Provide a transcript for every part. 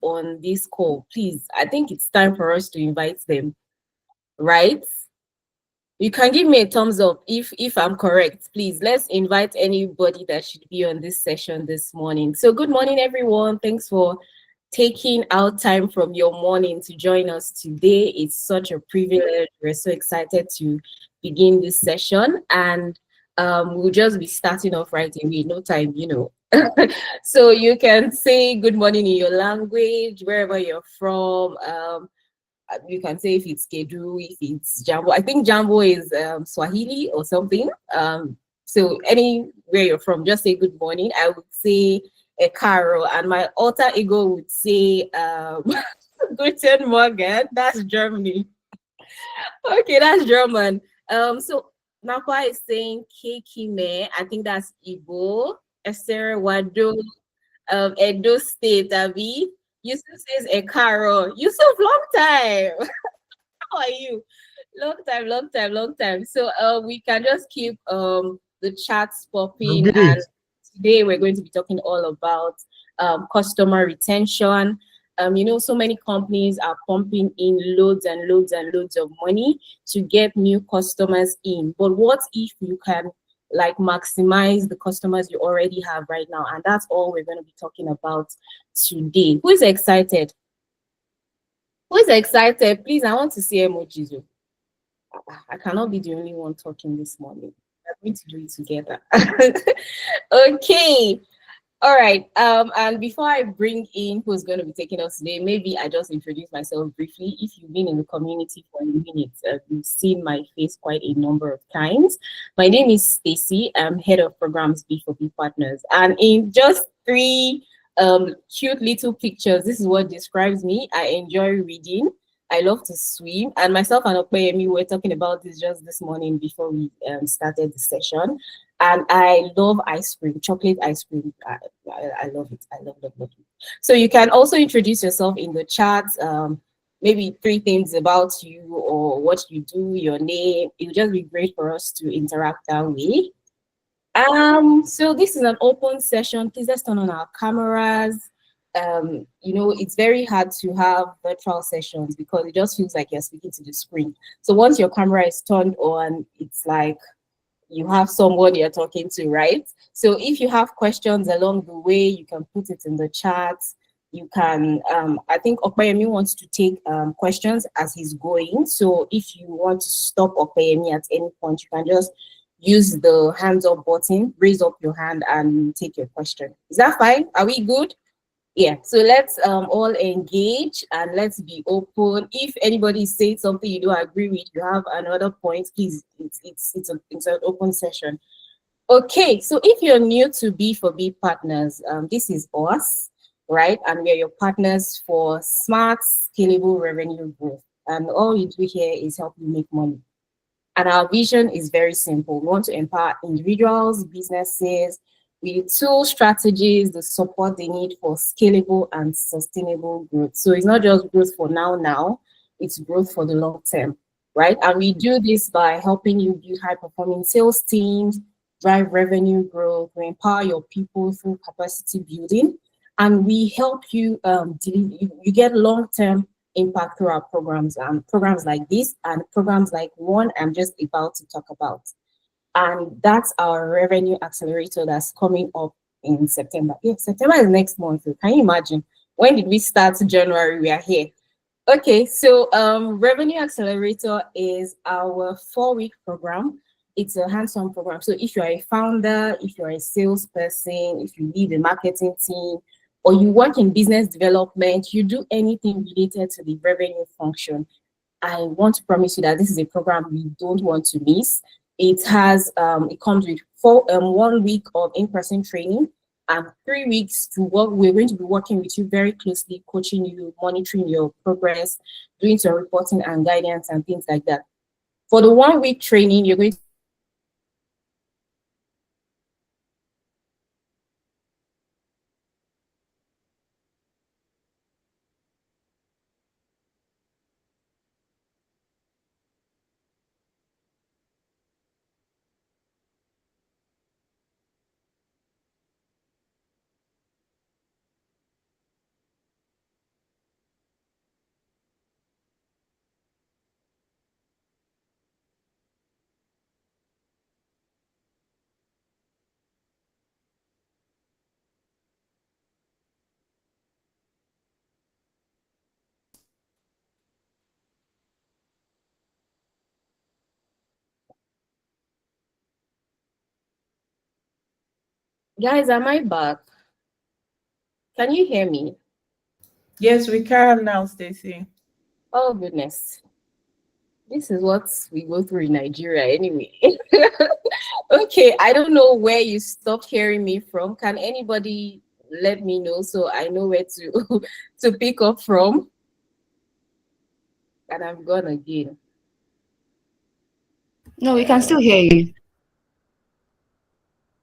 on this call, please, I think it's time for us to invite them, right? You can give me a thumbs up if I'm correct. Please, let's invite anybody that should be on this session this morning. So good morning, everyone. Thanks for taking out time from your morning to join us today. It's such a privilege. We're so excited to begin this session, and we'll just be starting off right away. No time, So you can say good morning in your language, wherever you're from. You can say if it's Kedu, if it's Jambo. I think Jambo is Swahili or something. So anywhere you're from, just say good morning. I would say a Caro, and my alter ego would say Guten Morgen. That's Germany. Okay, that's German. So Nakwa is saying Kekime. I think that's Igbo. Esther Wado, Edo State, Abi. Yusuf says Ekaro. Yusuf, long time. How are you? Long time, long time, long time. So we can just keep the chats popping, Good. and today we're going to be talking all about customer retention. So many companies are pumping in loads and loads and loads of money to get new customers in. But what if you can like maximize the customers you already have right now? And that's all we're going to be talking about today. Who is excited? Who is excited? Please, I want to see emojis. I cannot be the only one talking this morning. We're going to do it together. Okay. All right. And before I bring in who's going to be taking us today, maybe I just introduce myself briefly. If you've been in the community for a minute, you've seen my face quite a number of times. My name is Stacy. I'm head of programs B4B Partners. And in just three cute little pictures, this is what describes me. I enjoy reading. I love to swim. And myself and Opeyemi were talking about this just this morning before we started the session. And I love ice cream, chocolate ice cream. I love it. I love it. So you can also introduce yourself in the chat. Maybe three things about you or what you do, your name. It would just be great for us to interact that way. So this is an open session. Please let's turn on our cameras. It's very hard to have virtual sessions because it just feels like you're speaking to the screen. So once your camera is turned on, it's like you have someone you're talking to, right? So if you have questions along the way, you can put it in the chat. You can, I think Opeyemi wants to take questions as he's going. So if you want to stop Opeyemi at any point, you can just use the hands up button, raise up your hand and take your question. Is that fine? Are we good? Yeah, so let's all engage and let's be open. If anybody says something you don't agree with, you have another point, please, it's an open session. Okay, so if you're new to B4B Partners, this is us, right? And we're your partners for smart, scalable revenue growth. And all you do here is help you make money. And our vision is very simple. We want to empower individuals, businesses, with tool strategies, the support they need for scalable and sustainable growth. So it's not just growth for now, it's growth for the long term, right? And we do this by helping you build high-performing sales teams, drive revenue growth, we empower your people through capacity building, and we help you you get long-term impact through our programs, programs like this and programs like one I'm just about to talk about. And that's our revenue accelerator that's coming up in September. Yeah, September is next month. So can you imagine? When did we start January? We are here. Okay, so Revenue Accelerator is our 4-week program. It's a hands-on program. So if you are a founder, if you're a salesperson, if you lead a marketing team, or you work in business development, you do anything related to the revenue function, I want to promise you that this is a program you don't want to miss. It comes with 1 week of in-person training and 3 weeks to work. We're going to be working with you very closely, coaching you, monitoring your progress, doing some reporting and guidance and things like that. For the 1 week training, you're going to Guys, am I back? Can you hear me? Yes, we can now, Stacy. Oh, goodness. This is what we go through in Nigeria anyway. Okay, I don't know where you stopped hearing me from. Can anybody let me know so I know where to to pick up from? And I'm gone again. No, we can still hear you.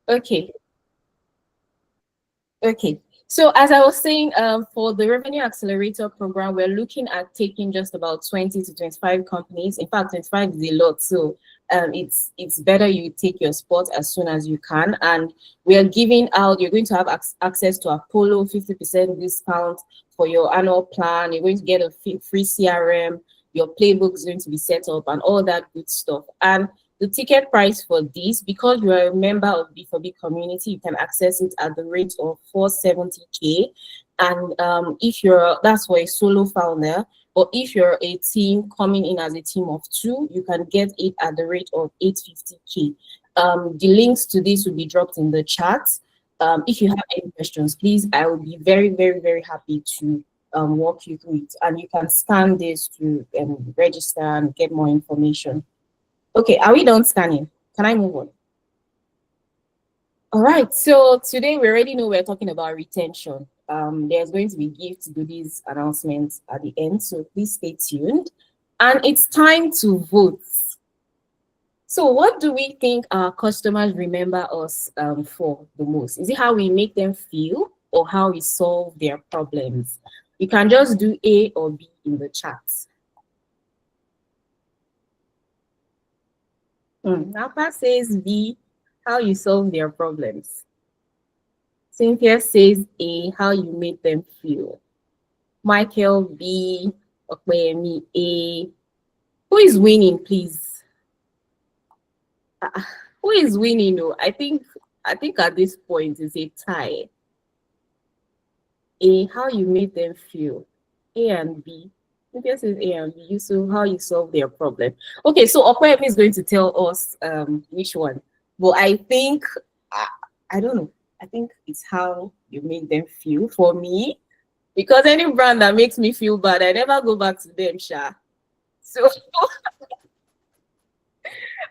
Okay, okay. So as I was saying, for the Revenue Accelerator program, we're looking at taking just about 20 to 25 companies. In fact, 25 is a lot. So it's better you take your spot as soon as you can. And we are giving out, you're going to have access to Apollo 50% discount for your annual plan. You're going to get a free CRM. Your playbook is going to be set up and all that good stuff. And the ticket price for this, because you are a member of B4B community, you can access it at the rate of 470K. And if you're, that's for a solo founder, but if you're a team coming in as a team of two, you can get it at the rate of 850K. The links to this will be dropped in the chat. If you have any questions, please, I will be very, very, very happy to walk you through it. And you can scan this to register and get more information. Okay, are we done scanning? Can I move on? All right, so today we already know we're talking about retention. There's going to be gifts, goodies, announcements at the end, so please stay tuned. And it's time to vote. So what do we think our customers remember us for the most? Is it how we make them feel or how we solve their problems? You can just do A or B in the chat. Alpha says B, how you solve their problems. Cynthia says A, how you made them feel. Michael B, Opeyemi A. Who is winning, please? Who is winning? No, I think at this point it's a tie. A, how you made them feel. A and B. Cynthia says A and B. So how you solve their problem. Okay, so Opeyemi is going to tell us which one. But I think I don't know. I think it's how you make them feel for me. Because any brand that makes me feel bad, I never go back to them, Sha. So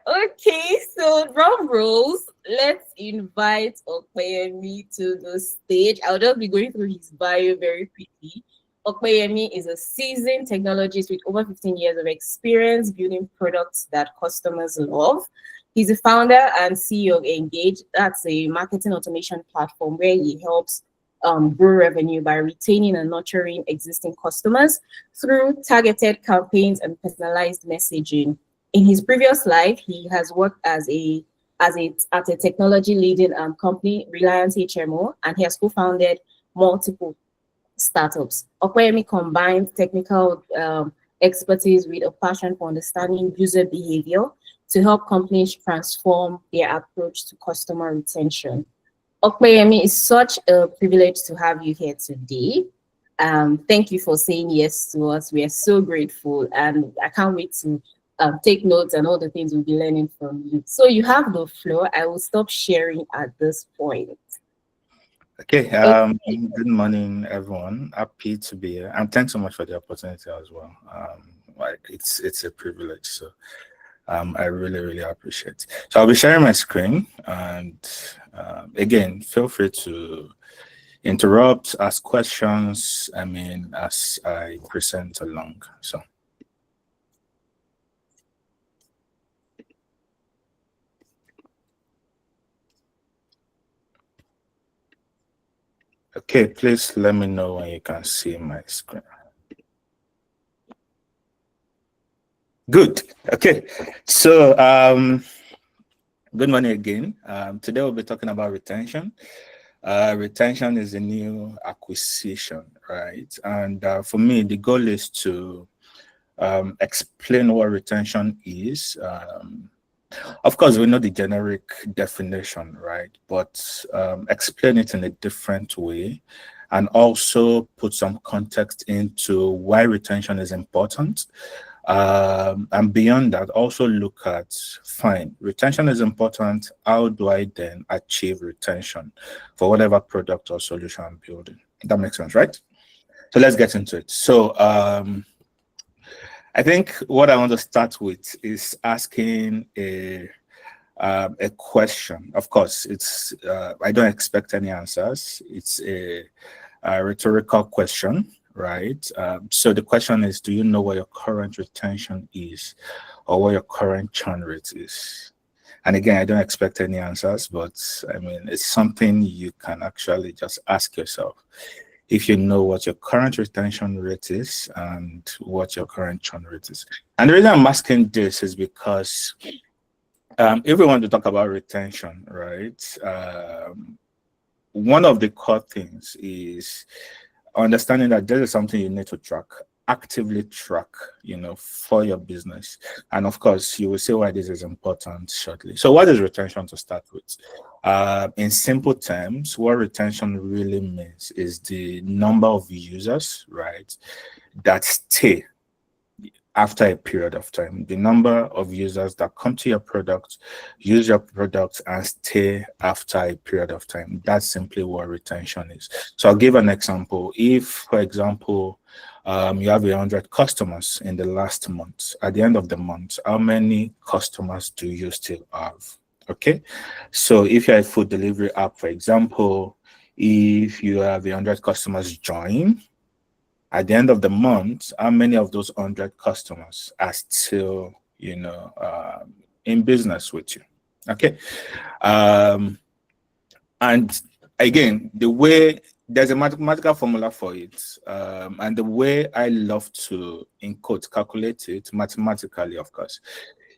okay, so drum rolls. Let's invite Opeyemi to the stage. I'll just be going through his bio very quickly. Opeyemi is a seasoned technologist with over 15 years of experience building products that customers love. He's the founder and CEO of Engage. That's a marketing automation platform where he helps grow revenue by retaining and nurturing existing customers through targeted campaigns and personalized messaging. In his previous life, he has worked at a technology leading company, Reliance HMO, and he has co-founded multiple startups. Opeyemi combines technical expertise with a passion for understanding user behavior to help companies transform their approach to customer retention. Opeyemi, it's such a privilege to have you here today. Thank you for saying yes to us. We are so grateful, and I can't wait to take notes and all the things we'll be learning from you. So you have the floor. I will stop sharing at this point. Okay, good morning, everyone. Happy to be here, and thanks so much for the opportunity as well. Like it's a privilege, so I really appreciate it. So I'll be sharing my screen, and again, feel free to interrupt, ask questions. I mean, as I present along. So. Okay, please let me know when you can see my screen. Good. Okay. So, good morning again. Today we'll be talking about retention. Retention is a new acquisition, right? And for me, the goal is to explain what retention is. Of course, we know the generic definition, right? But explain it in a different way and also put some context into why retention is important. And beyond that, also look at, fine, retention is important. How do I then achieve retention for whatever product or solution I'm building? That makes sense, right? So let's get into it. So I think what I want to start with is asking a question. Of course, it's I don't expect any answers. It's a rhetorical question, right? So the question is, do you know what your current retention is, or what your current churn rate is? And again, I don't expect any answers, but I mean, it's something you can actually just ask yourself. If you know what your current retention rate is and what your current churn rate is. And the reason I'm asking this is because if we want to talk about retention, right, one of the core things is understanding that this is something you need to track, actively track, for your business. And of course, you will see why this is important shortly. So what is retention to start with? In simple terms, what retention really means is the number of users, right, that stay after a period of time, the number of users that come to your product, use your product, and stay after a period of time. That's simply what retention is. So I'll give an example. If, for example, you have 100 customers in the last month, at the end of the month, how many customers do you still have? Okay, so if you're a food delivery app, for example, if you have 100 customers join, at the end of the month, how many of those 100 customers are still, in business with you? Okay. And again, there's a mathematical formula for it. And the way I love to, in quotes, calculate it mathematically, of course,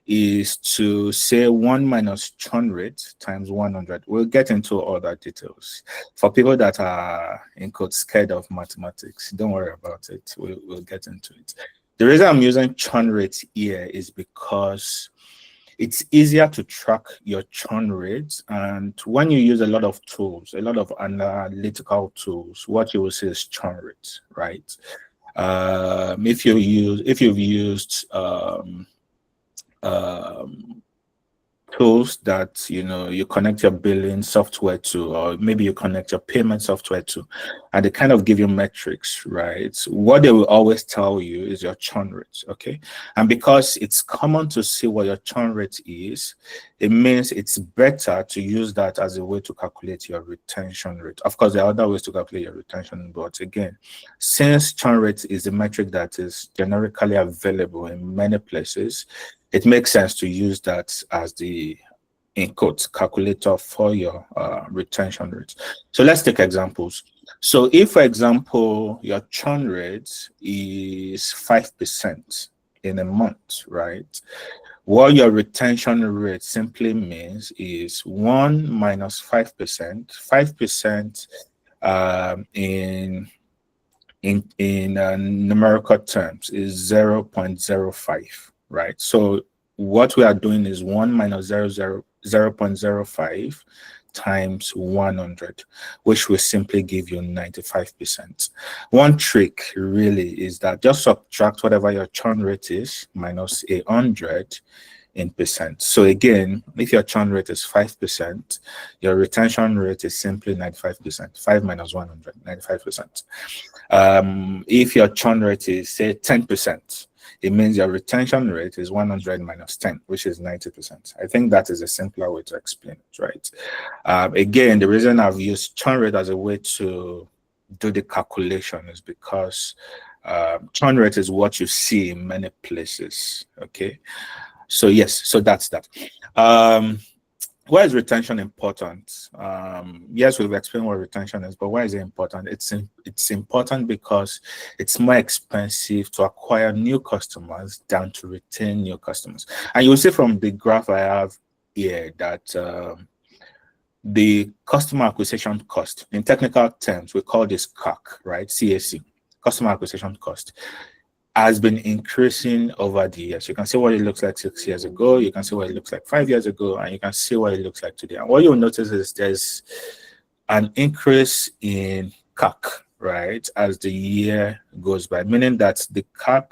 is to say 1 minus churn rate times 100. We'll get into all that details. For people that are, in quotes, scared of mathematics, don't worry about it. We'll get into it. The reason I'm using churn rate here is because it's easier to track your churn rates. And when you use a lot of tools, a lot of analytical tools, what you will see is churn rates, right? If you've used tools that you connect your billing software to, or maybe you connect your payment software to, and they kind of give you metrics, right? What they will always tell you is your churn rate. Okay, and because it's common to see what your churn rate is, it means it's better to use that as a way to calculate your retention rate. Of course, there are other ways to calculate your retention, but again, since churn rate is a metric that is generically available in many places, it makes sense to use that as the, in quotes, calculator for your retention rate. So let's take examples. So if, for example, your churn rate is 5% in a month, right? What your retention rate simply means is 1 minus 5%. 5% in numerical terms is 0.05. Right. So what we are doing is 1 minus 0.05 times 100, which will simply give you 95%. One trick really is that just subtract whatever your churn rate is minus 100 in percent. So again, if your churn rate is 5%, your retention rate is simply 95%. 5 minus 100, 95%. If your churn rate is, say, 10%, it means your retention rate is 100 minus 10, which is 90%. I think that is a simpler way to explain it, right? Again, the reason I've used churn rate as a way to do the calculation is because churn rate is what you see in many places, okay? So yes, so that's that. Why is retention important? Yes, we've explained what retention is, but why is it important? It's important because it's more expensive to acquire new customers than to retain new customers. And you'll see from the graph I have here that the customer acquisition cost, in technical terms, we call this CAC, right? CAC, customer acquisition cost, has been increasing over the years. You can see what it looks like 6 years ago, you can see what it looks like 5 years ago, and you can see what it looks like today. And what you'll notice is there's an increase in CAC, right, as the year goes by, meaning that the CAC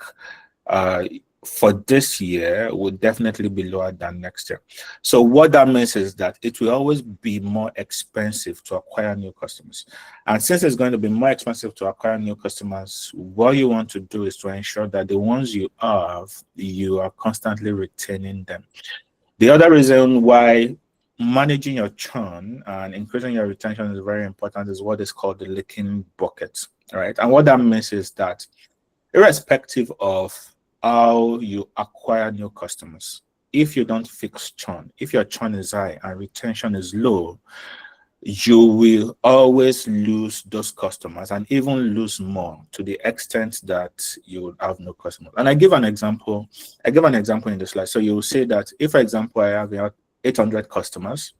for this year would definitely be lower than next year. So what that means is that it will always be more expensive to acquire new customers. And since it's going to be more expensive to acquire new customers, what you want to do is to ensure that the ones you have, you are constantly retaining them. The other reason why managing your churn and increasing your retention is very important is what is called the leaking bucket, right? And what that means is that irrespective of how you acquire new customers, if you don't fix churn, if your churn is high and retention is low, you will always lose those customers and even lose more to the extent that you will have no customers. And I give an example in the slide. So you'll say that if, for example, I have 800 customers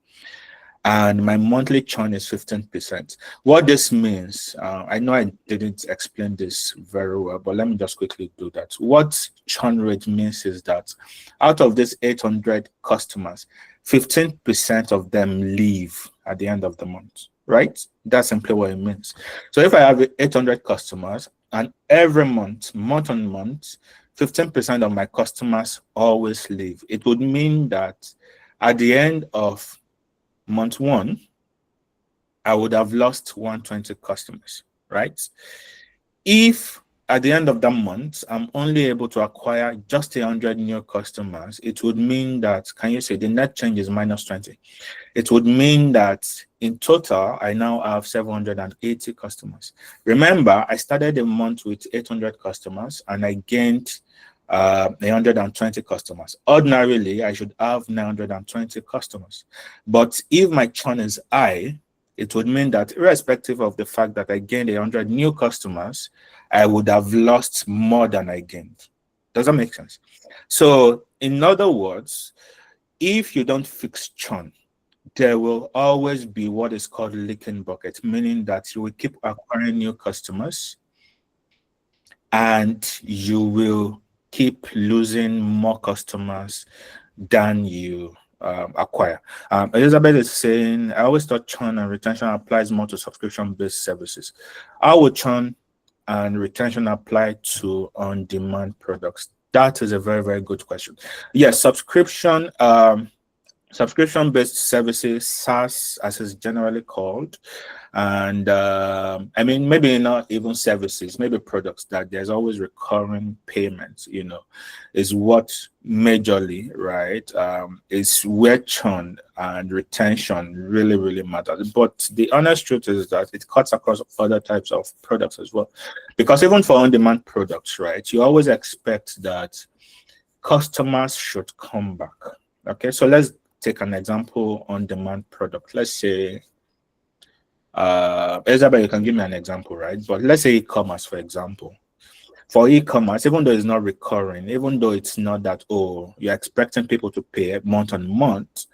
and my monthly churn is 15%. What this means, I know I didn't explain this very well, but let me just quickly do that. What churn rate means is that out of these 800 customers, 15% of them leave at the end of the month, right? That's simply what it means. So if I have 800 customers and every month on month, 15% of my customers always leave, it would mean that at the end of month one, I would have lost 120 customers, right? If at the end of the month, I'm only able to acquire just 100 new customers, it would mean that, can you say the net change is minus 20? It would mean that in total, I now have 780 customers. Remember, I started the month with 800 customers and I gained 120 customers. Ordinarily, I should have 920 customers. But if my churn is high, it would mean that irrespective of the fact that I gained 100 new customers, I would have lost more than I gained. Does that make sense? So in other words, if you don't fix churn, there will always be what is called leaking bucket, meaning that you will keep acquiring new customers and you will keep losing more customers than you acquire. Elizabeth is saying, I always thought churn and retention applies more to subscription-based services. How would churn and retention apply to on-demand products? That is a very, very good question. Yes, subscription-based services, SaaS as it's generally called, and I mean, maybe not even services, maybe products that there's always recurring payments, is what majorly, right, is where churn and retention really, really matters. But the honest truth is that it cuts across other types of products as well. Because even for on-demand products, right, you always expect that customers should come back. Okay, so let's take an example on-demand product. Let's say, Isabel, you can give me an example, right? But let's say e-commerce, for example. For e-commerce, even though it's not recurring, even though it's not that, oh, you're expecting people to pay month on month,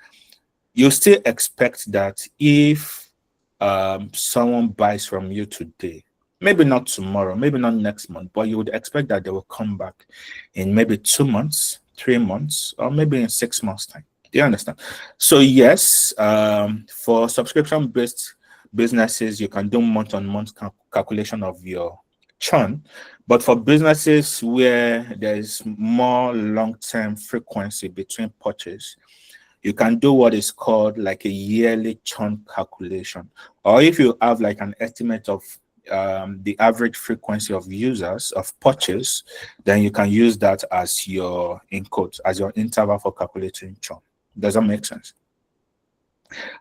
you still expect that if someone buys from you today, maybe not tomorrow, maybe not next month, but you would expect that they will come back in maybe 2 months, 3 months, or maybe in 6 months' time. Do you understand? So yes, for subscription-based businesses, you can do month-on-month calculation of your churn, but for businesses where there is more long-term frequency between purchase, you can do what is called like a yearly churn calculation. Or if you have like an estimate of the average frequency of users of purchase, then you can use that as your as your interval for calculating churn. Does that make sense?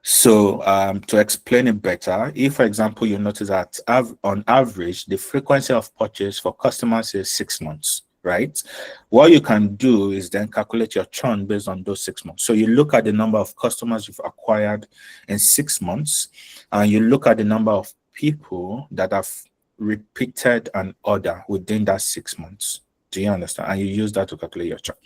So to explain it better, if, for example, you notice that on average, the frequency of purchase for customers is 6 months, right? What you can do is then calculate your churn based on those 6 months. So you look at the number of customers you've acquired in 6 months, and you look at the number of people that have repeated an order within that 6 months. Do you understand? And you use that to calculate your churn.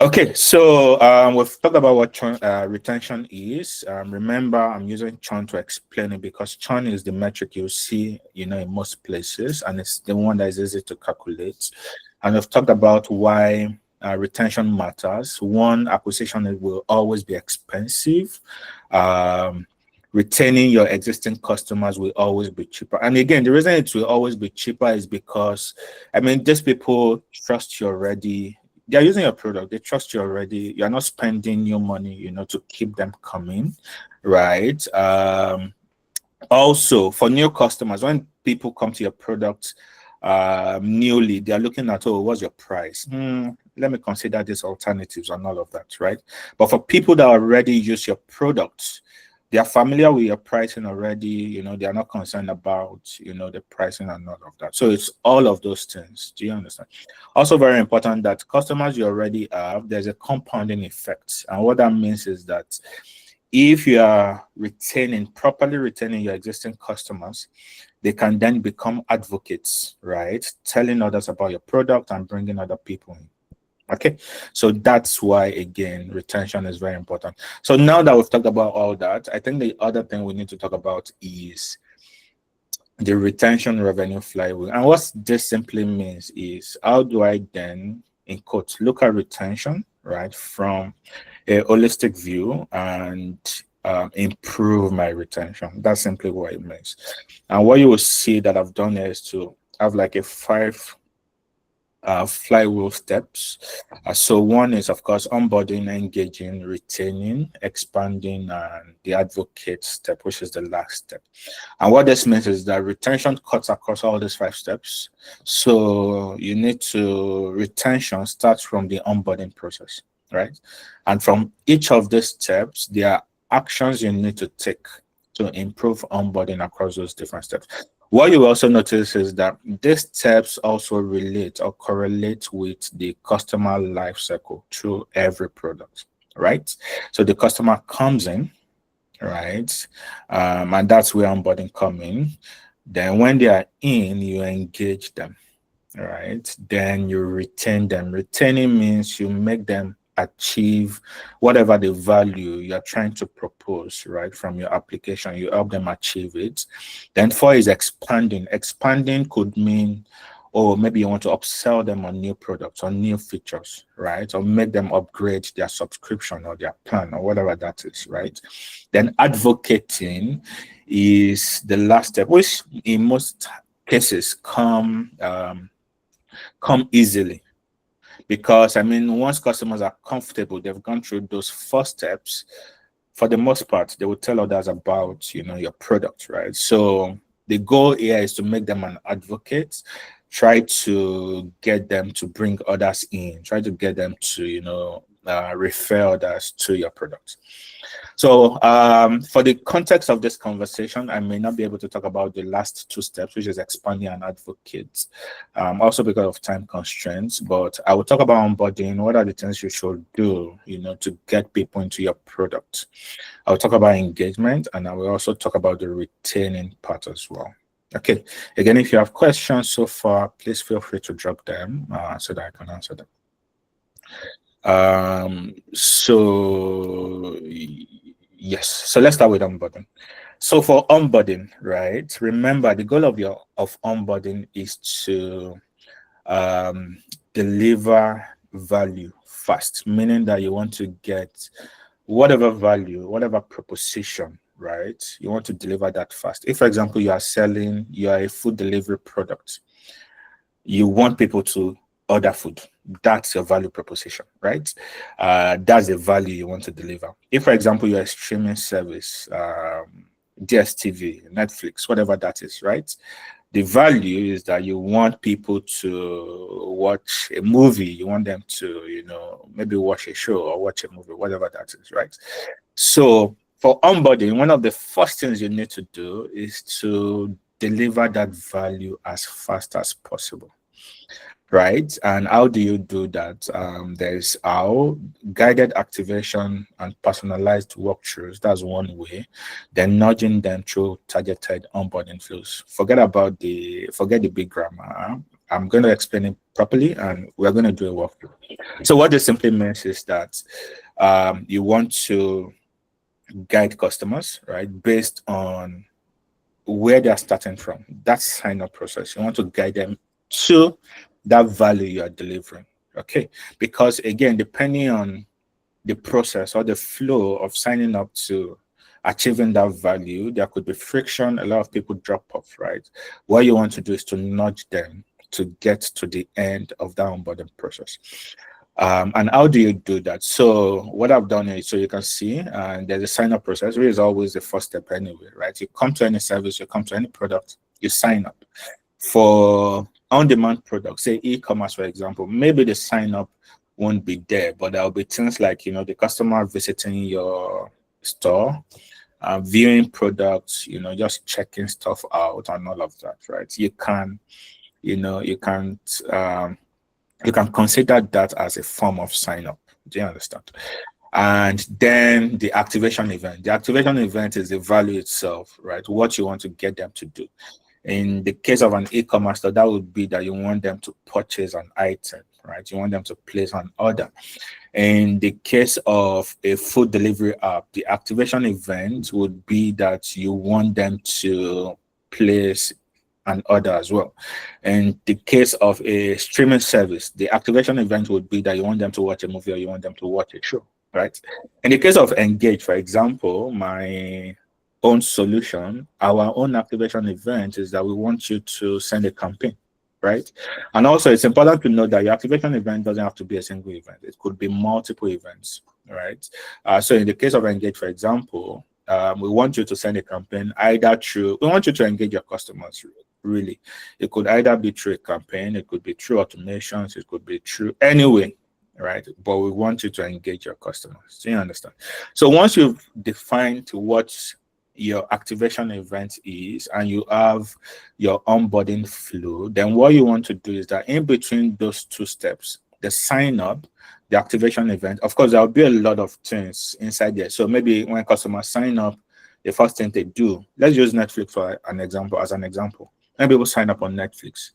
Okay, so we've talked about what churn, retention is. Remember, I'm using churn to explain it because churn is the metric you see, in most places, and it's the one that is easy to calculate. And we've talked about why retention matters. One, acquisition will always be expensive. retaining your existing customers will always be cheaper. And again, the reason it will always be cheaper is because, I mean, these people trust you already. They're using your product. They trust you already. You're not spending your money, to keep them coming, right? Also, for new customers, when people come to your product newly, they're looking at, oh, what's your price? Let me consider these alternatives and all of that, right? But for people that already use your products, they are familiar with your pricing already. They are not concerned about, the pricing and all of that. So it's all of those things. Do you understand? Also very important that customers you already have, there's a compounding effect. And what that means is that if you are properly retaining your existing customers, they can then become advocates, right? Telling others about your product and bringing other people in. Okay, so that's why, again, retention is very important. So now that we've talked about all that, I think the other thing we need to talk about is the retention revenue flywheel. And what this simply means is, how do I then, in quotes, look at retention, right, from a holistic view and improve my retention? That's simply what it means. And what you will see that I've done here is to have like a 5 flywheel steps. So one is, of course, onboarding, engaging, retaining, expanding, and the advocate step, which is the last step. And what this means is that retention cuts across all these 5 steps. So retention starts from the onboarding process, right? And from each of these steps, there are actions you need to take to improve onboarding across those different steps. What you also notice is that these steps also relate or correlate with the customer life cycle through every product, right? So the customer comes in, right? And that's where onboarding comes in. Then when they are in, you engage them, right? Then you retain them. Retaining means you make them achieve whatever the value you're trying to propose, right, from your application. You help them achieve it. Then 4 is expanding. Expanding could mean, oh, maybe you want to upsell them on new products or new features, right, or make them upgrade their subscription or their plan or whatever that is, right? Then advocating is the last step, which in most cases come easily. Because, I mean, once customers are comfortable, they've gone through those 4 steps, for the most part, they will tell others about, your product, right? So the goal here is to make them an advocate, try to get them to bring others in, try to get them to, refer others to your product. So for the context of this conversation, I may not be able to talk about the last 2 steps, which is expanding and advocates, also because of time constraints. But I will talk about onboarding. What are the things you should do, to get people into your product? I'll talk about engagement, and I will also talk about the retaining part as well. Okay. Again, if you have questions so far, please feel free to drop them so that I can answer them. So yes, so let's start with onboarding. So for onboarding, right, remember the goal of onboarding is to deliver value fast, meaning that you want to get whatever value, whatever proposition, right, you want to deliver that fast. If, for example, you are a food delivery product, you want people to order food. That's your value proposition, right? That's the value you want to deliver. If, for example, you're a streaming service, DSTV, Netflix, whatever that is, right? The value is that you want people to watch a movie. You want them to, maybe watch a show or watch a movie, whatever that is, right? So for onboarding, one of the first things you need to do is to deliver that value as fast as possible. Right? And how do you do that? There's our guided activation and personalized walkthroughs. That's one way. Then nudging them through targeted onboarding flows. Forget the big grammar. I'm going to explain it properly, and we're going to do a walkthrough. So what this simply means is that you want to guide customers, right, based on where they're starting from. That sign-up process. You want to guide them to that value you are delivering, okay? Because again, depending on the process or the flow of signing up to achieving that value, there could be friction. A lot of people drop off, right? What you want to do is to nudge them to get to the end of that onboarding process. And how do you do that? So what I've done is, so you can see, there's a sign-up process, which is always the first step anyway, right? You come to any service, you come to any product, you sign up. For on-demand products, say e-commerce, for example, maybe the sign-up won't be there, but there'll be things like, the customer visiting your store, viewing products, just checking stuff out and all of that, right? You can, you can consider that as a form of sign up. Do you understand? And then the activation event. The activation event is the value itself, right? What you want to get them to do. In the case of an e-commerce store, that would be that you want them to purchase an item, right? You want them to place an order. In the case of a food delivery app, the activation event would be that you want them to place an order as well. In the case of a streaming service, the activation event would be that you want them to watch a movie or you want them to watch a show, right? In the case of Engage, for example, my own solution, our own activation event is that we want you to send a campaign, right? And also it's important to note that your activation event doesn't have to be a single event. It could be multiple events, right? So in the case of Engage, for example, we want you to send a campaign either through, we want you to engage your customers, really. It could either be through a campaign, it could be through automations, it could be through anyway, right? But we want you to engage your customers. Do you understand? So once you've defined what your activation event is and you have your onboarding flow, then what you want to do is that in between those two steps, the sign up, the activation event, of course, there'll be a lot of things inside there. So maybe when customers sign up, the first thing they do, let's use Netflix for an example, as an example. When people sign up on Netflix,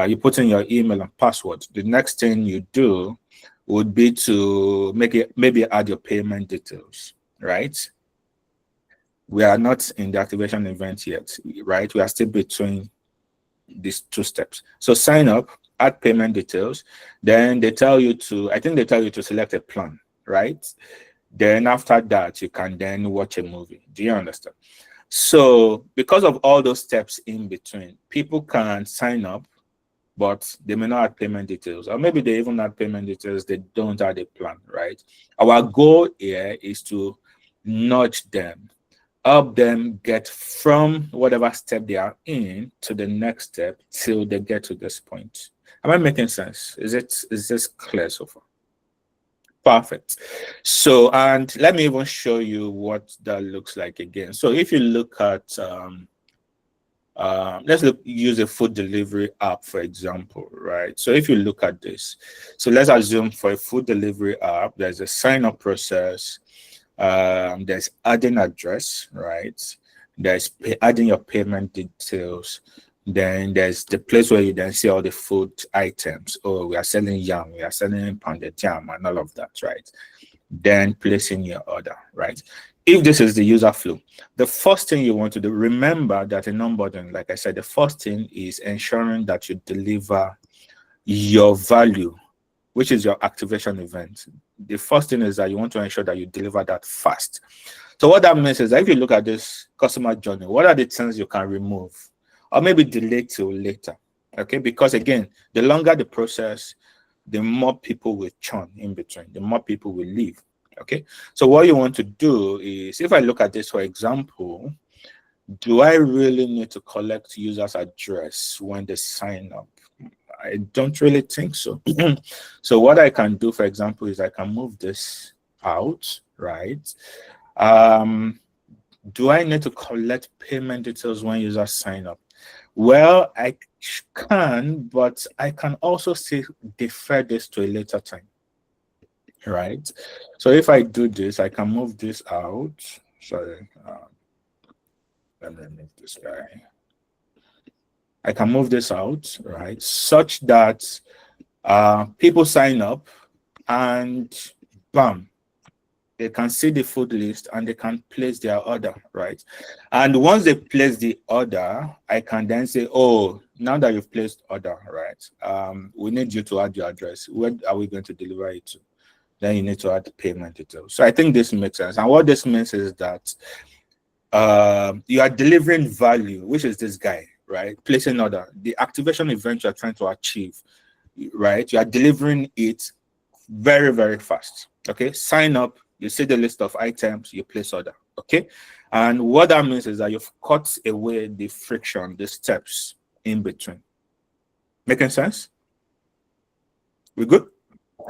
you put in your email and password. The next thing you do would be to maybe add your payment details, right? We are not in the activation event yet, right? We are still between these two steps. So sign up, add payment details. Then they tell you to, I think they tell you to select a plan, right? Then after that, you can then watch a movie. Do you understand? So because of all those steps in between, people can sign up, but they may not have payment details, or maybe they even have payment details, they don't have a plan, right? Our goal here is to nudge them, help them get from whatever step they are in to the next step till they get to this point. Am I making sense? Is this clear so far? Perfect. So, and let me even show you what that looks like again. So if you look at use a food delivery app, for example, right? So if you look at this, so let's assume for a food delivery app, there's a sign up process, there's adding address, right? There's adding your payment details. Then there's the place where you then see all the food items. Oh, we are selling yam, we are selling pounded yam and all of that, right? Then placing your order, right? If this is the user flow, the first thing you want to do, remember that in onboarding, like I said, the first thing is ensuring that you deliver your value, which is your activation event. The first thing is that you want to ensure that you deliver that fast. So what that means is that if you look at this customer journey, what are the things you can remove or maybe delay till later? Okay, because again, the longer the process, the more people will churn in between, the more people will leave. Okay, so what you want to do is, if I look at this, for example, do I really need to collect users' address when they sign up? I don't really think so. So what I can do, for example, is I can move this out, right? Do I need to collect payment details when users sign up? Well, I can, but I can also say defer this to a later time, right? So if I do this, I can move this out. Sorry, let me move this guy. I can move this out, right? Such that people sign up and bam, they can see the food list and they can place their order, right? And once they place the order, I can then say, oh, now that you've placed order, right? We need you to add your address. Where are we going to deliver it to? then you need to add the payment details. So I think this makes sense. And what this means is that you are delivering value, which is this guy, right? Placing order, the activation event you're trying to achieve, right? You are delivering it very, very fast. Okay, sign up, you see the list of items, you place order. Okay, and what that means is that you've cut away the friction, the steps in between. Making sense? We good?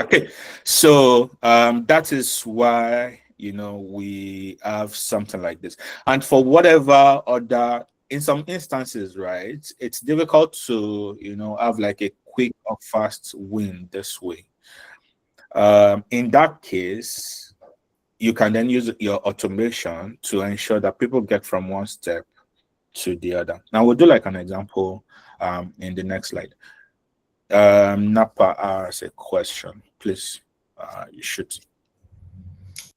Okay, so that is why we have something like this. And for whatever other, in some instances, right, it's difficult to have like a quick or fast win this way. In that case, you can then use your automation to ensure that people get from one step to the other. Now we'll do like an example in the next slide. Napa asks a question. Please, you should.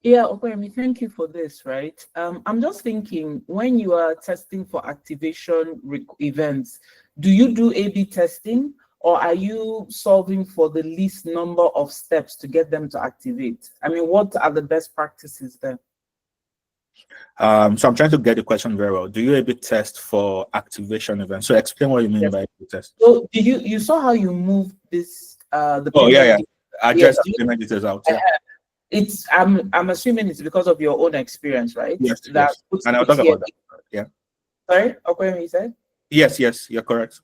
Yeah, Opeyemi, thank you for this, right? I'm just thinking, when you are testing for activation events, do you do A/B testing, or are you solving for the least number of steps to get them to activate? I mean, what are the best practices there? So I'm trying to get the question very well. Do you A/B test for activation events? So explain what you mean Yes. by A/B test. So did you saw how you moved this the Oh, yeah. payment? Address Yes. payment details out. Yeah. It's I'm assuming it's because of your own experience, right? Yes, That yes. puts And I'll it talk here. about that. Yeah. Sorry, Opeyemi, you said? Yes, you're correct.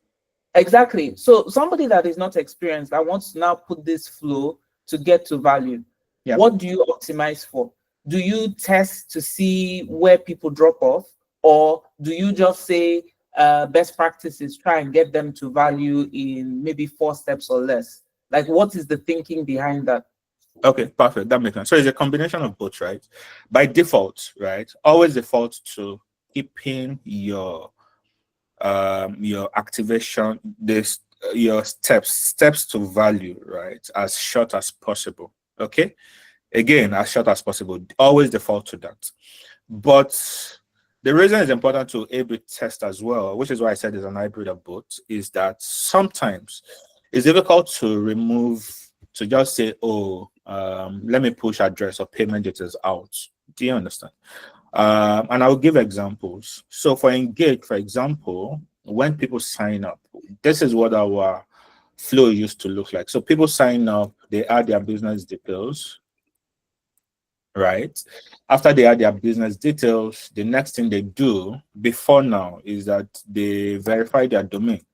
Exactly. So somebody that is not experienced that wants to now put this flow to get to value, Yeah. what do you optimize for? Do you test to see where people drop off, or do you just say best practices, try and get them to value in maybe 4 steps or less? Like, what is the thinking behind that? Okay, perfect. That makes sense. So it's a combination of both, right? By default, right? Always default to keeping your activation, your steps to value, right, as short as possible. Okay, again, as short as possible. Always default to that. But the reason it's important to A/B test as well, which is why I said it's an hybrid of both, is that sometimes it's difficult to remove, to just say, oh, let me push address or payment details out. Do you understand? And I'll give examples. So for Engage, for example, when people sign up, this is what our flow used to look like. So people sign up, they add their business details, right? After they add their business details, the next thing they do before now is that they verify their domain.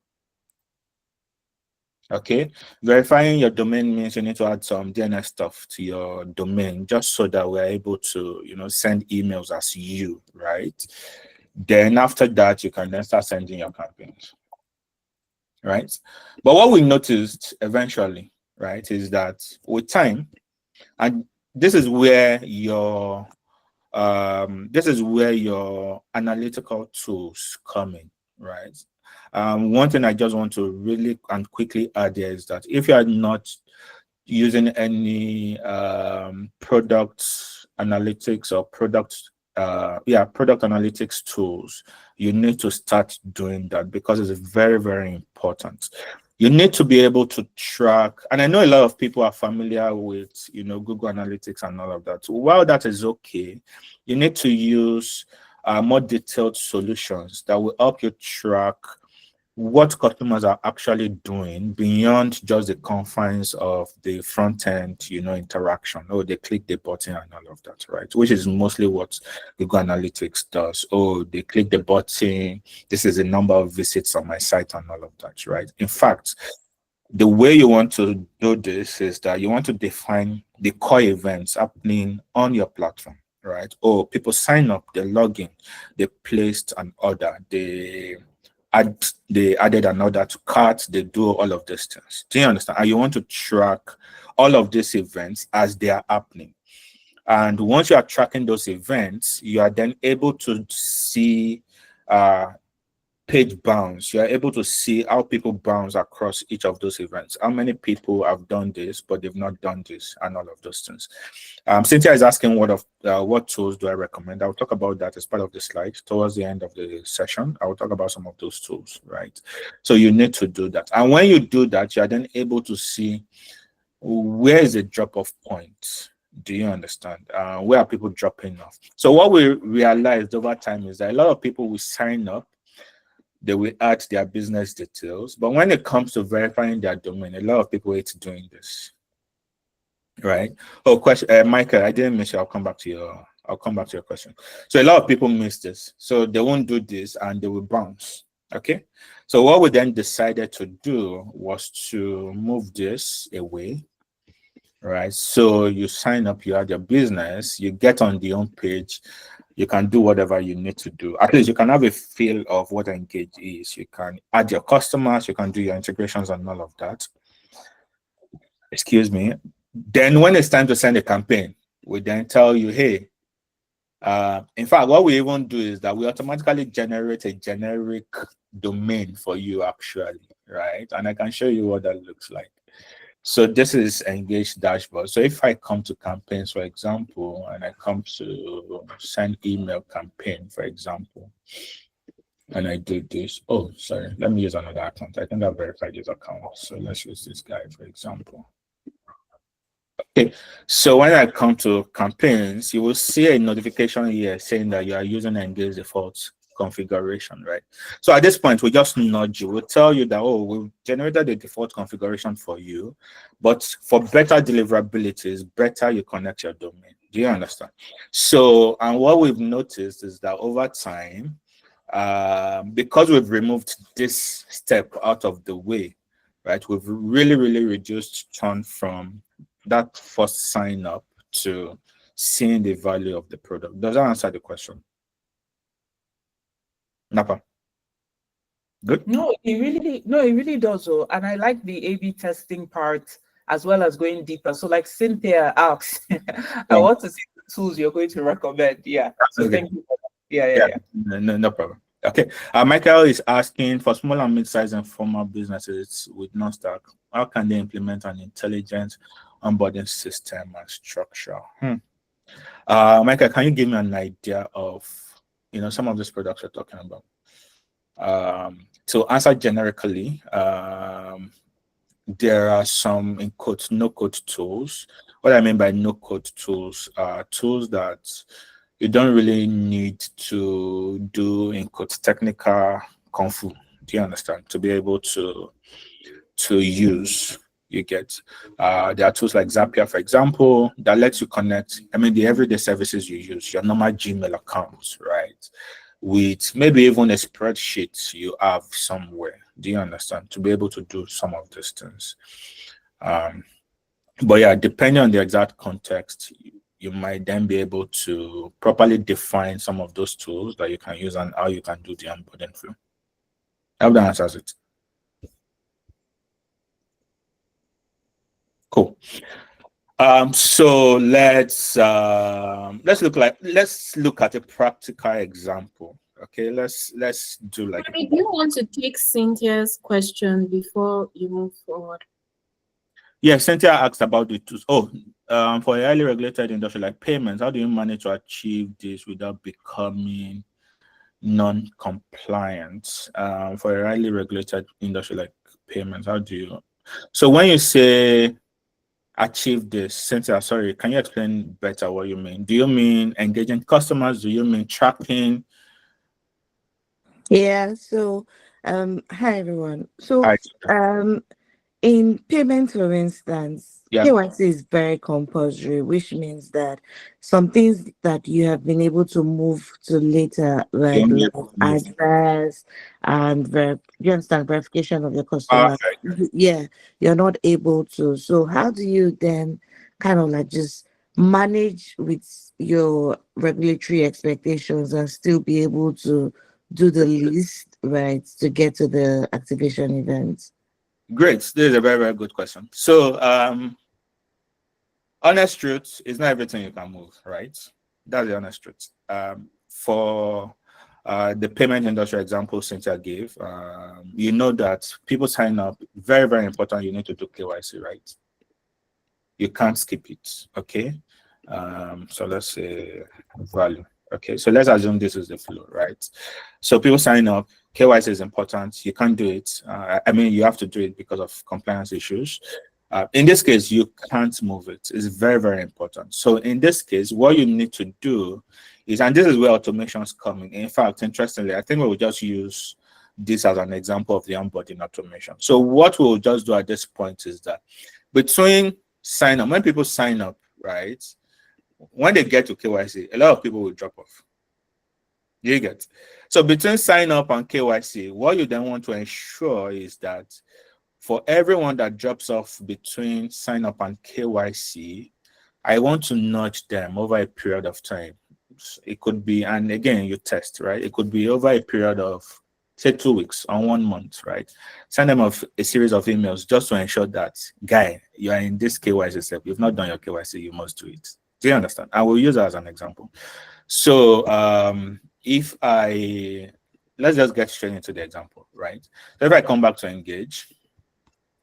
Okay, verifying your domain means you need to add some DNS stuff to your domain just so that we're able to, send emails as you, right? Then after that, you can then start sending your campaigns, right? But what we noticed eventually, right, is that with time, and this is where your analytical tools come in, right? One thing I just want to really and quickly add there is that if you are not using any product analytics or product analytics tools, you need to start doing that because it's very, very important. You need to be able to track, and I know a lot of people are familiar with Google Analytics and all of that. While that is okay, you need to use more detailed solutions that will help you track what customers are actually doing beyond just the confines of the front end, interaction. Oh, they click the button and all of that, right? Which is mostly what Google Analytics does. Oh, they click the button. This is the number of visits on my site and all of that, right? In fact, the way you want to do this is that you want to define the core events happening on your platform, right? Oh, people sign up, they log in, they placed an order, they added an order to cart, they do all of these things. Do you understand? And you want to track all of these events as they are happening. And once you are tracking those events, you are then able to see page bounce. You are able to see how people bounce across each of those events. How many people have done this, but they've not done this, and all of those things. Cynthia is asking what tools do I recommend. I'll talk about that as part of the slide towards the end of the session. I will talk about some of those tools, right? So you need to do that. And when you do that, you are then able to see where is the drop-off point? Do you understand? Where are people dropping off? So what we realized over time is that a lot of people will sign up, they will add their business details, but when it comes to verifying their domain, a lot of people hate doing this, right? Oh, question, Michael, I didn't mention. I'll come back to your question. So a lot of people miss this, so they won't do this and they will bounce. Okay, so what we then decided to do was to move this away. Right, so you sign up, you add your business, you get on the home page, you can do whatever you need to do. At least you can have a feel of what Engage is. You can add your customers, you can do your integrations and all of that. Excuse me. Then when it's time to send a campaign, we then tell you, hey, in fact, what we even do is that we automatically generate a generic domain for you actually, right? And I can show you what that looks like. So this is Engage dashboard. So if I come to campaigns, for example, and I come to send email campaign, for example, and I do this. Oh, sorry. Let me use another account. I think I verified this account. So let's use this guy, for example. Okay. So when I come to campaigns, you will see a notification here saying that you are using Engage default configuration, right? So at this point, we just nudge you. We'll tell you that, oh, we've generated the default configuration for you, but for better deliverability, it's better you connect your domain. Do you understand? So, and what we've noticed is that over time, because we've removed this step out of the way, right, we've really reduced churn from that first sign up to seeing the value of the product. Does that answer the question? Napa? Good? No, it really does. Oh, and I like the A/B testing part as well as going deeper. So, like Cynthia asks, I want to see the tools you're going to recommend. Yeah. So Okay. thank you for that. Yeah. No problem. Okay. Michael is asking, for small and mid-sized and formal businesses with non-stack, how can they implement an intelligent onboarding system and structure? Michael, can you give me an idea of some of these products you're talking about? To answer generically, there are some in quotes no-code tools. What I mean by no-code tools are tools that you don't really need to do in quotes technical kung fu. Do you understand? To be able to use. You get there are tools like Zapier, for example, that lets you connect. I mean, the everyday services you use, your normal Gmail accounts, right? With maybe even a spreadsheet you have somewhere. Do you understand? To be able to do some of these things. But yeah, depending on the exact context, you might then be able to properly define some of those tools that you can use and how you can do the onboarding flow. I hope that answers it. Cool. So let's look at a practical example. Okay, let's do like. Do you want to take Cynthia's question before you move forward? Yeah, Cynthia asked about the tools. Oh, for a highly regulated industry like payments, how do you manage to achieve this without becoming non-compliant? For a highly regulated industry like payments, how do you? So when you say achieve this, Cynthia, sorry, can you explain better what you mean? Do you mean engaging customers? Do you mean tracking? Yeah, so hi everyone. So Hi. in payments, for instance, Yeah. KYC is very compulsory, which means that some things that you have been able to move to later, right, Yeah. like address and you understand, verification of your customer. Yeah, you're not able to. So how do you then kind of like just manage with your regulatory expectations and still be able to do the list, right, to get to the activation event? Great. This is a very good question. So honest truth is not everything you can move, right? That's the honest truth. For the payment industry example Cynthia gave, you know that people sign up, very important, you need to do KYC, right? You can't skip it, okay? So let's say value. Okay, so let's assume this is the flow, right? So people sign up, KYC is important, you can't do it. I mean, you have to do it because of compliance issues. In this case, you can't move it. It's very, very important. So in this case, what you need to do is, and this is where automations come in. In fact, interestingly, I think we will just use this as an example of the onboarding automation. So what we'll just do at this point is that between sign up, when people sign up, right, when they get to KYC, a lot of people will drop off. You get. So between sign up and KYC, what you then want to ensure is that for everyone that drops off between sign up and KYC, I want to nudge them over a period of time. It could be, and again, you test, right? It could be over a period of, say, 2 weeks or 1 month, right? Send them a series of emails just to ensure that, guy, you are in this KYC step. You've not done your KYC, you must do it. Do you understand? I will use that as an example. So let's just get straight into the example, right? So if I come back to engage,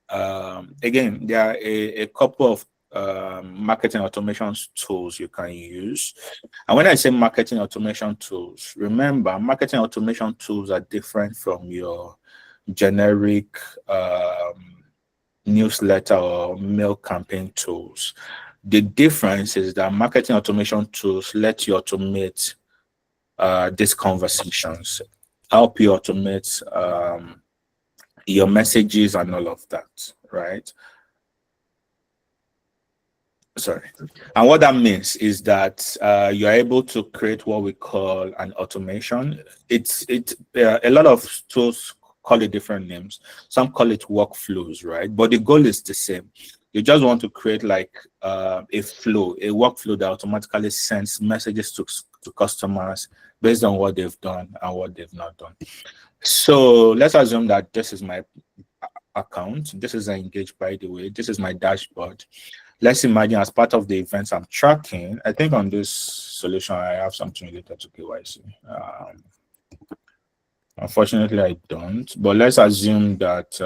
again, there are a couple of marketing automation tools you can use. And when I say marketing automation tools, remember, marketing automation tools are different from your generic newsletter or mail campaign tools. The difference is that marketing automation tools let you automate these conversations, help you automate your messages and all of that, right? Sorry. And what that means is that you're able to create what we call an automation. A lot of tools call it different names. Some call it workflows, right? But the goal is the same. You just want to create like a workflow that automatically sends messages to customers based on what they've done and what they've not done. So let's assume that this is my account. This is engaged, by the way. This is my dashboard. Let's imagine as part of the events I'm tracking, I think on this solution, I have something related to KYC. Unfortunately, I don't, but let's assume that,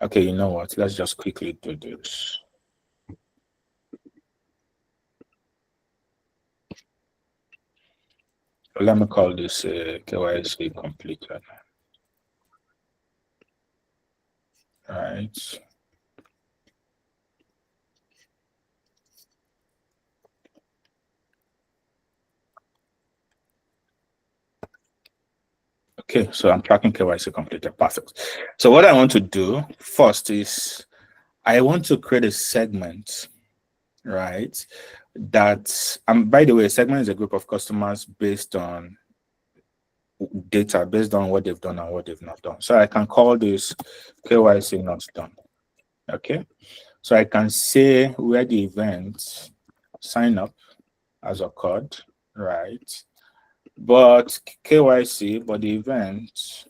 okay, you know what? Let's just quickly do this. Let me call this KYC completed. Right. Okay, so I'm tracking KYC completed. Perfect. So what I want to do first is I want to create a segment, right? That, by the way, a segment is a group of customers based on data, based on what they've done and what they've not done. So I can call this KYC not done. Okay. So I can say where the event sign up has occurred, right? But KYC, but the event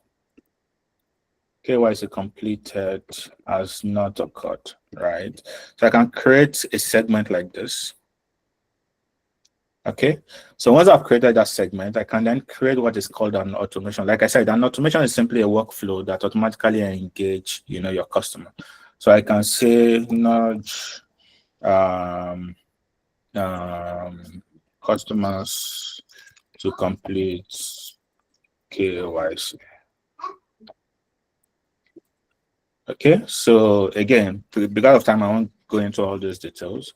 KYC completed has not occurred, right? So I can create a segment like this. Okay, so once I've created that segment, I can then create what is called an automation. Like I said, an automation is simply a workflow that automatically engage, your customer. So I can say nudge customers to complete KYC. Okay, so again, because of time, I won't go into all those details.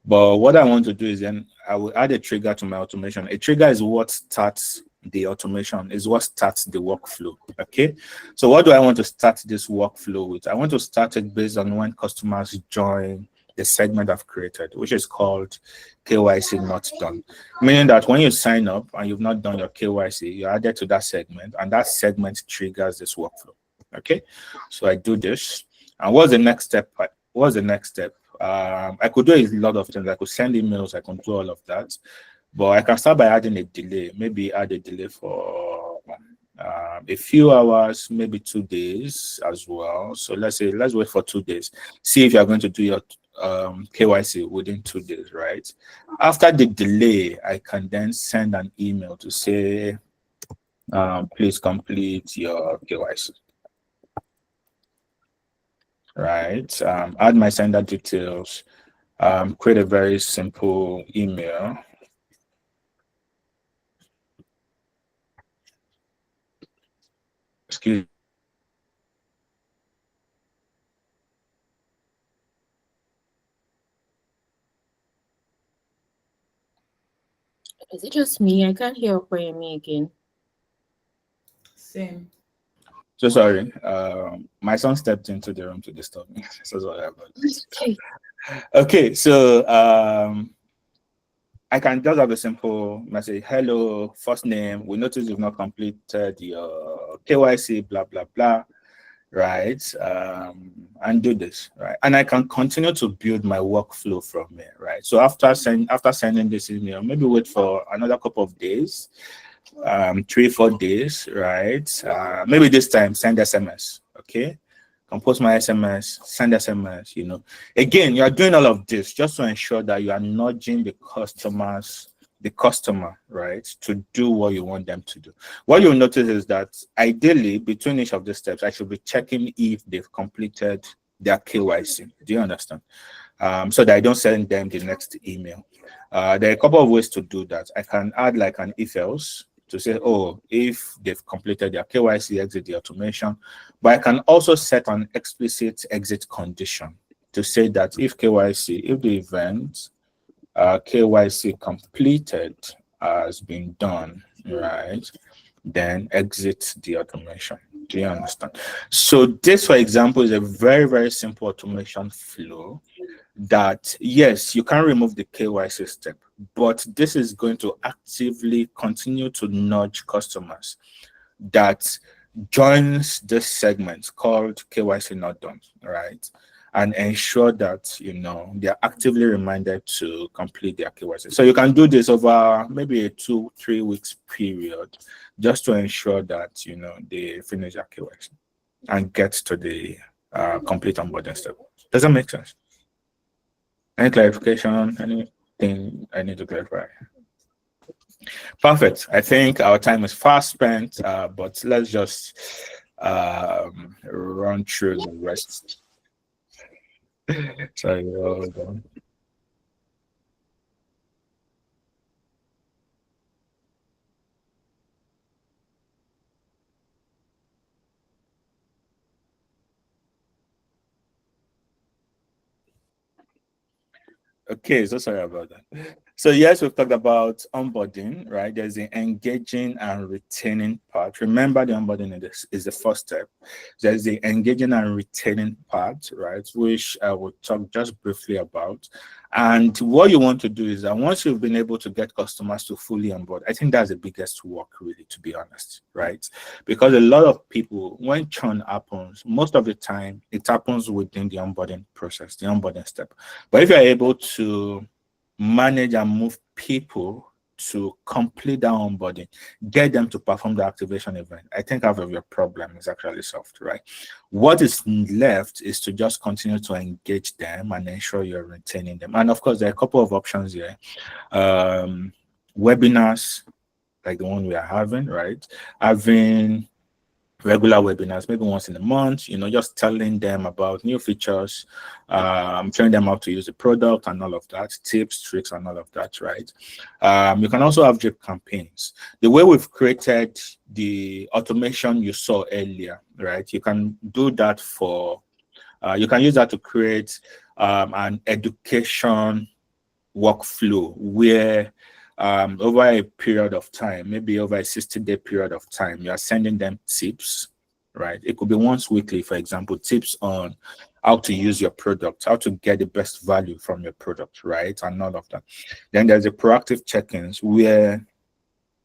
But what I want to do is then I will add a trigger to my automation. A trigger is what starts the automation, is what starts the workflow. Okay, so what do I want to start this workflow with? I want to start it based on when customers join the segment I've created, which is called KYC not done. Meaning that when you sign up and you've not done your KYC, you're added to that segment, and that segment triggers this workflow. Okay, so I do this. And what's the next step? I could do a lot of things. I could send emails, I can do all of that. But I can start by adding a delay, maybe add a delay for a few hours, maybe 2 days as well. So let's wait for 2 days. See if you're going to do your KYC within 2 days, right? After the delay, I can then send an email to say, please complete your KYC. Right, add my sender details, create a very simple email. Excuse Is it just me? I can't hear Opeyemi again. Same. So sorry. My son stepped into the room to disturb me. So sorry about this. Okay. Okay, so I can just have a simple message. Hello, first name. We notice you've not completed your KYC, blah, blah, blah. Right. And do this. Right. And I can continue to build my workflow from here. Right. So after sending this email, maybe wait for another couple of days, 3-4 days, right? Maybe this time send SMS. Okay. Compose my SMS, send SMS, Again, you are doing all of this just to ensure that you are nudging the customer, right, to do what you want them to do. What you'll notice is that ideally between each of the steps, I should be checking if they've completed their KYC. Do you understand? So that I don't send them the next email. There are a couple of ways to do that. I can add like an if else to say, oh, if they've completed their KYC, exit the automation. But I can also set an explicit exit condition to say that if the event KYC completed has been done, right, then exit the automation. Do you understand? So this, for example, is a very, very simple automation flow that, yes, you can remove the KYC step, but this is going to actively continue to nudge customers that joins this segment called KYC not done, right? And ensure that, they're actively reminded to complete their KYC. So you can do this over maybe a 2-3 weeks period just to ensure that, they finish their KYC and get to the complete onboarding step. Does that make sense? Any clarification? Anything I need to clarify? Perfect. I think our time is fast spent, but let's just run through the rest. Sorry, hold on. Okay, so sorry about that. So yes, we've talked about onboarding, right? There's the engaging and retaining part. Remember, the onboarding is the first step. There's the engaging and retaining part, right? Which I will talk just briefly about. And what you want to do is that once you've been able to get customers to fully onboard, I think that's the biggest work, really, to be honest, right? Because a lot of people, when churn happens, most of the time it happens within the onboarding process, the onboarding step. But if you're able to manage and move people to complete that onboarding, get them to perform the activation event, I think half of your problem is actually solved, right? What is left is to just continue to engage them and ensure you're retaining them. And of course, there are a couple of options here. Webinars, like the one we are having, right? Having regular webinars, maybe once in a month, just telling them about new features, showing them how to use the product and all of that, tips, tricks, and all of that, right? You can also have drip campaigns. The way we've created the automation you saw earlier, right? You can do that you can use that to create an education workflow where over a period of time, maybe over a 60-day period of time, you are sending them tips, right? It could be once weekly, for example, tips on how to use your product, how to get the best value from your product, right? And all of that. Then there's the proactive check-ins where,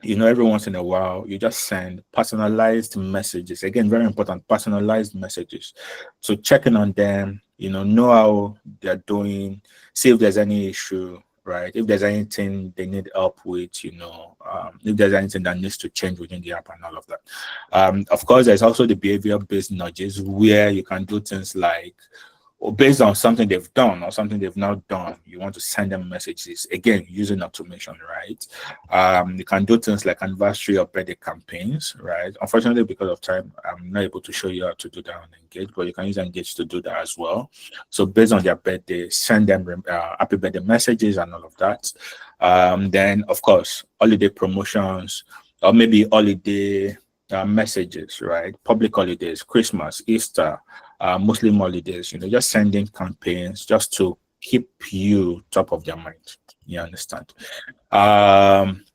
every once in a while, you just send personalized messages. Again, very important, personalized messages. So checking on them, know how they're doing, see if there's any issue, right? If there's anything they need help with, if there's anything that needs to change within the app and all of that. Of course, there's also the behavior-based nudges where you can do things like, or based on something they've done or something they've not done, you want to send them messages, again, using automation, right? You can do things like anniversary or birthday campaigns, right? Unfortunately, because of time, I'm not able to show you how to do that on Engage, but you can use Engage to do that as well. So based on their birthday, send them happy birthday messages and all of that. Then, of course, holiday promotions or maybe holiday messages, right? Public holidays, Christmas, Easter, Muslim holidays, just sending campaigns just to keep you top of their mind. You understand?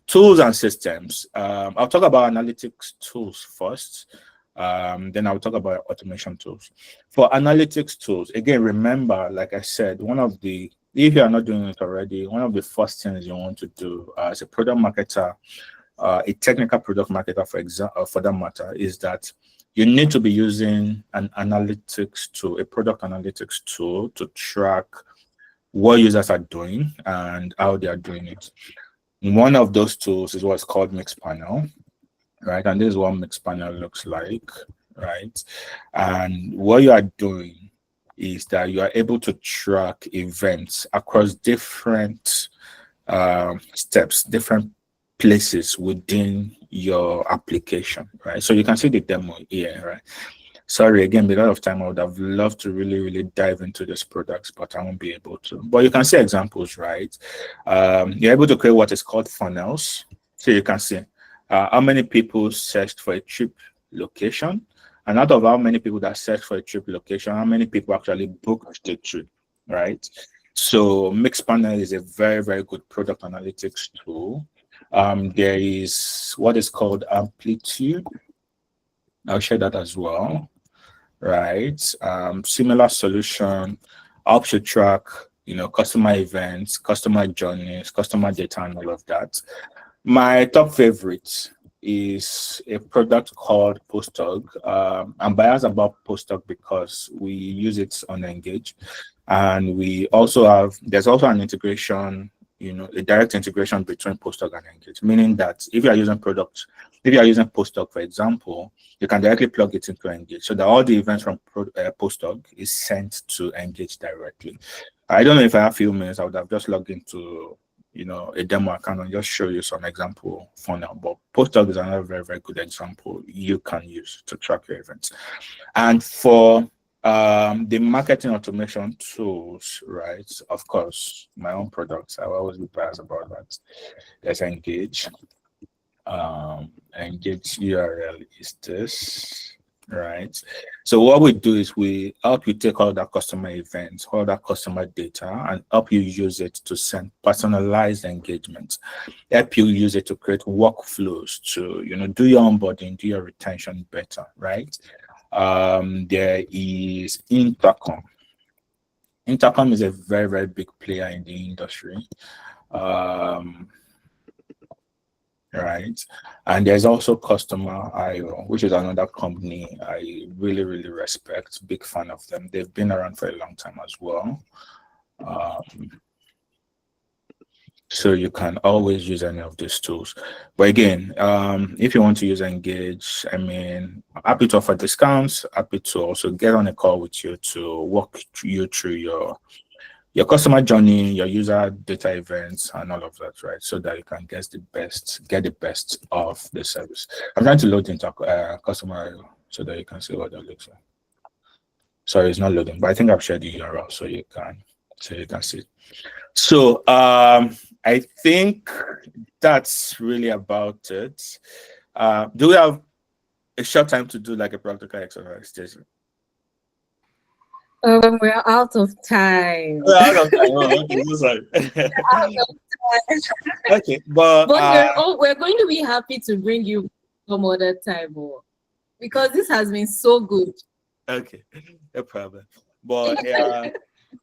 Tools and systems. I'll talk about analytics tools first. Then I'll talk about automation tools. For analytics tools, again, remember, like I said, if you are not doing it already, one of the first things you want to do as a product marketer, a technical product marketer, for example, for that matter, is that you need to be using an analytics tool, a product analytics tool, to track what users are doing and how they are doing it. One of those tools is what's called Mixpanel, right? And this is what Mixpanel looks like, right? And what you are doing is that you are able to track events across different steps, different places within your application, right? So you can see the demo here, right? Sorry, again, because of time, I would have loved to really dive into these products, but I won't be able to. But you can see examples, right? You're able to create what is called funnels. So you can see how many people searched for a trip location, and out of how many people that searched for a trip location, how many people actually booked the trip, right? So Mixpanel is a very good product analytics tool. There is what is called Amplitude. I'll share that as well, right? Similar solution helps you track, customer events, customer journeys, customer data, and all of that. My top favorite is a product called Postog. I'm biased about Postog because we use it on Engage, and there's also an integration, a direct integration between Postog and Engage, meaning that if you are using Postog, for example, you can directly plug it into Engage, so that all the events from Postog is sent to Engage directly. I don't know if I have a few minutes, I would have just logged into a demo account and just show you some example funnel. But Postog is another very good example you can use to track your events. And for the marketing automation tools, right? Of course, my own products, I will always be biased about that. There's Engage. Engage URL is this, right? So what we do is we help you take all that customer events, all that customer data, and help you use it to send personalized engagements, help you use it to create workflows to, do your onboarding, do your retention better, right? There is Intercom. Intercom is a very big player in the industry. Right, and there's also Customer IO, which is another company I really respect. Big fan of them. They've been around for a long time as well. So you can always use any of these tools. But again, if you want to use Engage, happy to offer discounts, happy to also get on a call with you to walk you through your customer journey, your user data events, and all of that, right? So that you can get the best of the service. I'm trying to load into Customer so that you can see what that looks like. Sorry, it's not loading, but I think I've shared the URL so you can see. So I think that's really about it. Do we have a short time to do like a practical exercise, Jason? We're out of time. We're out of time. Oh, okay, sorry. Okay, but we're going to be happy to bring you some other time, because this has been so good. Okay, no problem. But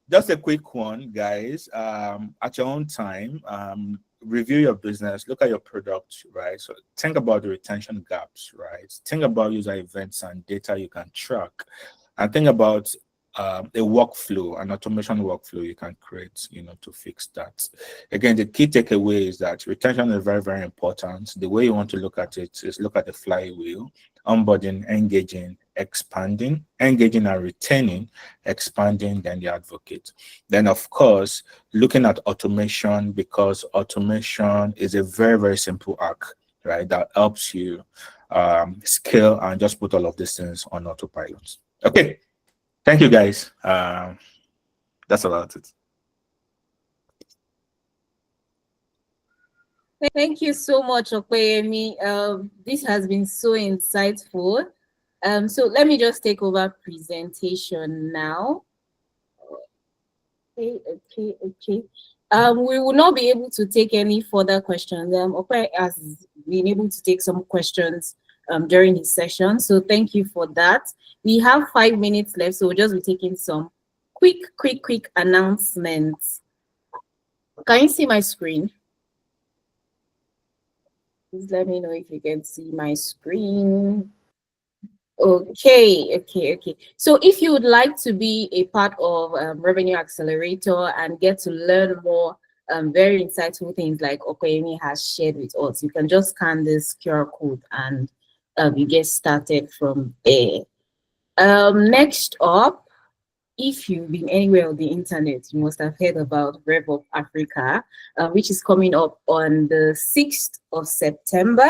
just a quick one, guys. At your own time, review your business, look at your product, right? So think about the retention gaps, right? Think about user events and data you can track, and think about a workflow, an automation workflow you can create, to fix that. Again, the key takeaway is that retention is very important. The way you want to look at it is look at the flywheel: onboarding, engaging, expanding, engaging and retaining, expanding, then the advocate. Then, of course, looking at automation, because automation is a very simple hack, right? That helps you scale and just put all of these things on autopilot. Okay. Thank you, guys. That's about it. Thank you so much, Opeyemi. This has been so insightful. So let me just take over presentation now. Okay. We will not be able to take any further questions. Ope has been able to take some questions during his session, so thank you for that. We have 5 minutes left, so we'll just be taking some quick announcements. Can you see my screen? Please let me know if you can see my screen. Okay. So if you would like to be a part of Revenue Accelerator and get to learn more very insightful things like Opeyemi has shared with us, you can just scan this QR code and you get started from there. Next up, if you've been anywhere on the internet, you must have heard about Rev Up Africa, which is coming up on the 6th of September.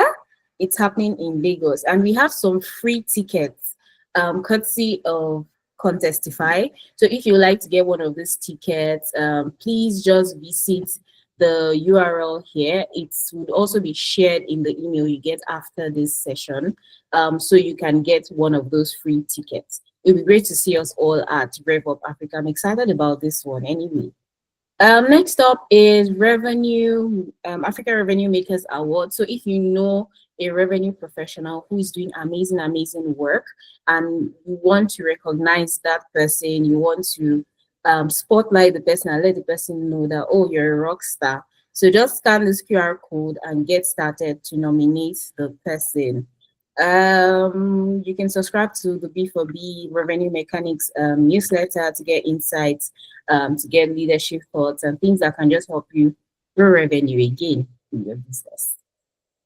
It's happening in Lagos, and we have some free tickets, courtesy of Contestify. So if you would like to get one of these tickets, please just visit the URL here. It would also be shared in the email you get after this session, so you can get one of those free tickets. It would be great to see us all at Rev Up Africa. I'm excited about this one anyway. Next up is Africa Revenue Makers Award. So if you know a revenue professional who is doing amazing work and you want to recognize that person, you want to spotlight the person and let the person know that, oh, you're a rock star. So just scan this QR code and get started to nominate the person. You can subscribe to the B4B Revenue Mechanics newsletter to get insights, to get leadership thoughts and things that can just help you grow revenue again in your business.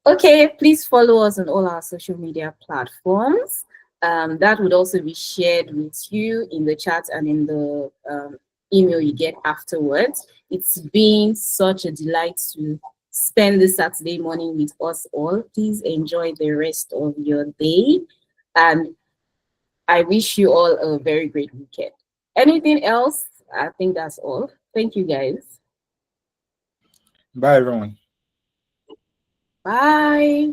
Okay, please follow us on all our social media platforms. That would also be shared with you in the chat and in the email you get afterwards. It's been such a delight to spend this Saturday morning with us all. Please enjoy the rest of your day, and I wish you all a very great weekend. Anything else? I think that's all. Thank you, guys. Bye, everyone. Bye.